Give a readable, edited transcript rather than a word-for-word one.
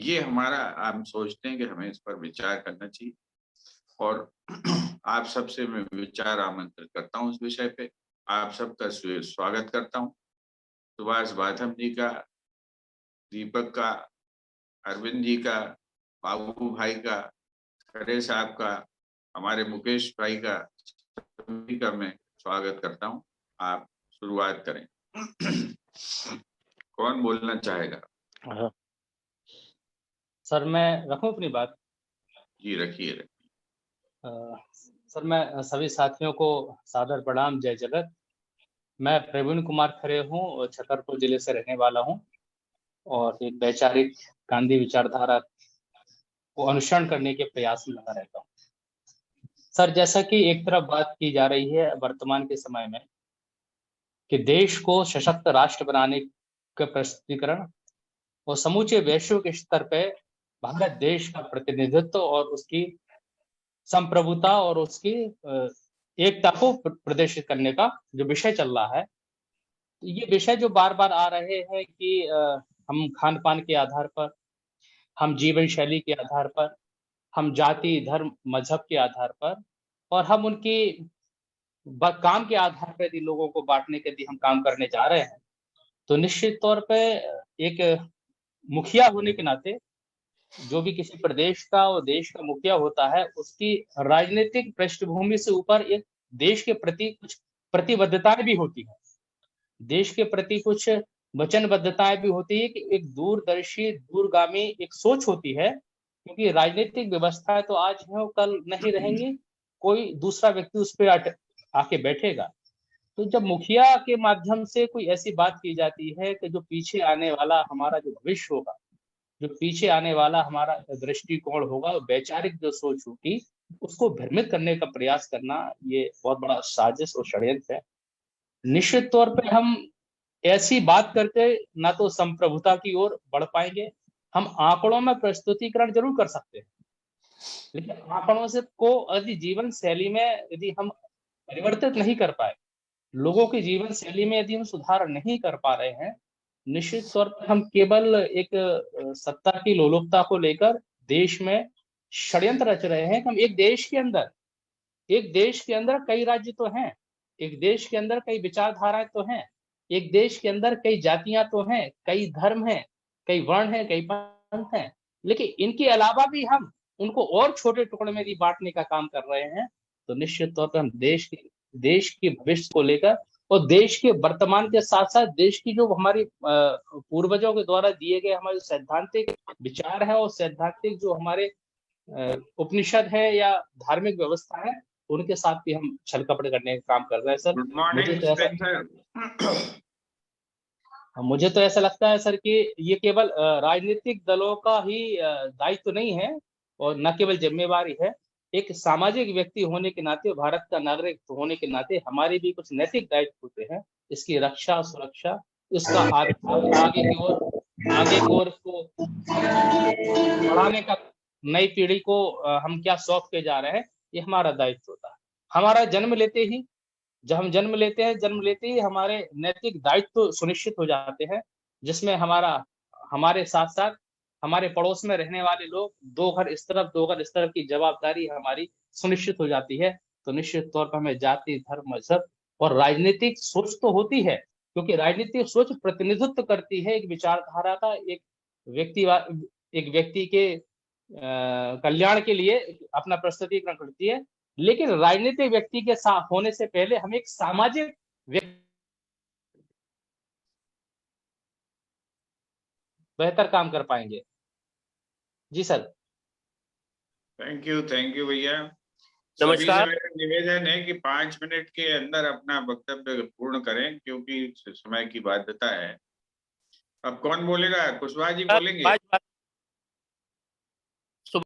ये हमारा हम सोचते हैं कि हमें इस पर विचार करना चाहिए और आप सबसे मैं विचार आमंत्रित करता हूँ इस विषय पे। आप सबका स्वागत करता हूँ। सुभाष बाथम जी का, दीपक का, अरविंद जी का, बाबू भाई का, खरे साहब का, हमारे मुकेश भाई का, सभी का मैं स्वागत करता हूँ। आप शुरुआत करें। कौन बोलना चाहेगा? सर मैं रखूं अपनी बात? जी रखिए। सर मैं सभी साथियों को सादर प्रणाम, जय जगत। मैं प्रवीण कुमार खरे हूँ, छतरपुर जिले से रहने वाला हूँ और एक वैचारिक गांधी विचारधारा को अनुसरण करने के प्रयास में लगा रहता हूँ। सर जैसा कि एक तरफ बात की जा रही है वर्तमान के समय में कि देश को सशक्त राष्ट्र बनाने का प्रस्तुतिकरण और समूचे वैश्विक स्तर पे भारत देश का प्रतिनिधित्व और उसकी संप्रभुता और उसकी एकता को प्रदर्शित करने का जो विषय चल रहा है, ये विषय जो बार बार आ रहे हैं कि हम खान पान के आधार पर, हम जीवन शैली के आधार पर, हम जाति धर्म मजहब के आधार पर और हम उनकी काम के आधार पर यदि लोगों को बांटने के यदि हम काम करने जा रहे हैं, तो निश्चित तौर पे एक मुखिया होने के नाते जो भी किसी प्रदेश का और देश का मुखिया होता है, उसकी राजनीतिक पृष्ठभूमि से ऊपर एक देश के प्रति कुछ प्रतिबद्धताएं भी होती है। देश के प्रति कुछ वचनबद्धताएं भी होती है कि एक दूरदर्शी दूरगामी एक सोच होती है, क्योंकि राजनीतिक व्यवस्था तो आज है कल नहीं रहेंगी, कोई दूसरा व्यक्ति उस पर आके बैठेगा। तो जब मुखिया के माध्यम से कोई ऐसी बात की जाती है कि जो पीछे आने वाला हमारा जो भविष्य होगा, जो पीछे आने वाला हमारा दृष्टिकोण होगा, वैचारिक जो सोच होगी, उसको भ्रमित करने का प्रयास करना, ये बहुत बड़ा साजिश और षड्यंत्र है। निश्चित तौर पे हम ऐसी बात करके ना तो संप्रभुता की ओर बढ़ पाएंगे। हम आंकड़ों में प्रस्तुतिकरण जरूर कर सकते हैं, लेकिन आंकड़ों से को यदि जीवन शैली में यदि हम परिवर्तित नहीं कर पाए, लोगों की जीवन शैली में यदि हम सुधार नहीं कर पा रहे हैं, निश्चित तौर पर हम केवल एक सत्ता की लोलुपता को लेकर देश में षड्यंत्र रच रहे हैं। हम एक देश के अंदर कई राज्य तो हैं, एक देश के अंदर कई विचारधाराएं तो हैं, एक देश के अंदर कई जातियां तो हैं, कई धर्म हैं, कई वर्ण हैं, कई पंथ हैं, लेकिन इनके अलावा भी हम उनको और छोटे टुकड़े में भी बांटने का काम कर रहे हैं। तो निश्चित तौर पर हम देश के भविष्य को लेकर और देश के वर्तमान के साथ साथ देश की जो हमारी पूर्वजों के द्वारा दिए गए हमारे सैद्धांतिक विचार है और सैद्धांतिक जो हमारे उपनिषद है या धार्मिक व्यवस्था है, उनके साथ भी हम छल कपट करने का काम कर रहे हैं। सर मुझे तो ऐसा लगता है सर कि ये केवल राजनीतिक दलों का ही दायित्व नहीं है और न केवल जिम्मेवारी है, एक सामाजिक व्यक्ति होने के नाते, भारत का नागरिक होने के नाते हमारे भी कुछ नैतिक दायित्व होते हैं। इसकी रक्षा सुरक्षा, इसका आगे की ओर इसको बढ़ाने का, नई पीढ़ी को हम क्या सौंप के जा रहे हैं, ये हमारा दायित्व होता है। हमारा जन्म लेते ही, जब हम जन्म लेते ही हमारे नैतिक दायित्व सुनिश्चित हो जाते हैं, जिसमें हमारे साथ साथ हमारे पड़ोस में रहने वाले लोग, दो घर इस तरफ की जवाबदारी हमारी सुनिश्चित हो जाती है। तो निश्चित तौर पर हमें जाति धर्म मजहब और राजनीतिक सोच तो होती है, क्योंकि राजनीतिक सोच प्रतिनिधित्व करती है एक विचारधारा का, एक व्यक्ति के कल्याण के लिए अपना प्रस्तुतिकरण करती है। लेकिन राजनीतिक व्यक्ति के साथ होने से पहले हम एक सामाजिक बेहतर काम कर पाएंगे। जी सर। थैंक यू भैया। नमस्कार। मेरा निवेदन है कि 5 मिनट के अंदर अपना वक्तव्य पूर्ण करें, क्योंकि समय की बाध्यता है। अब कौन बोलेगा? कुशवाहा जी बोलेंगे?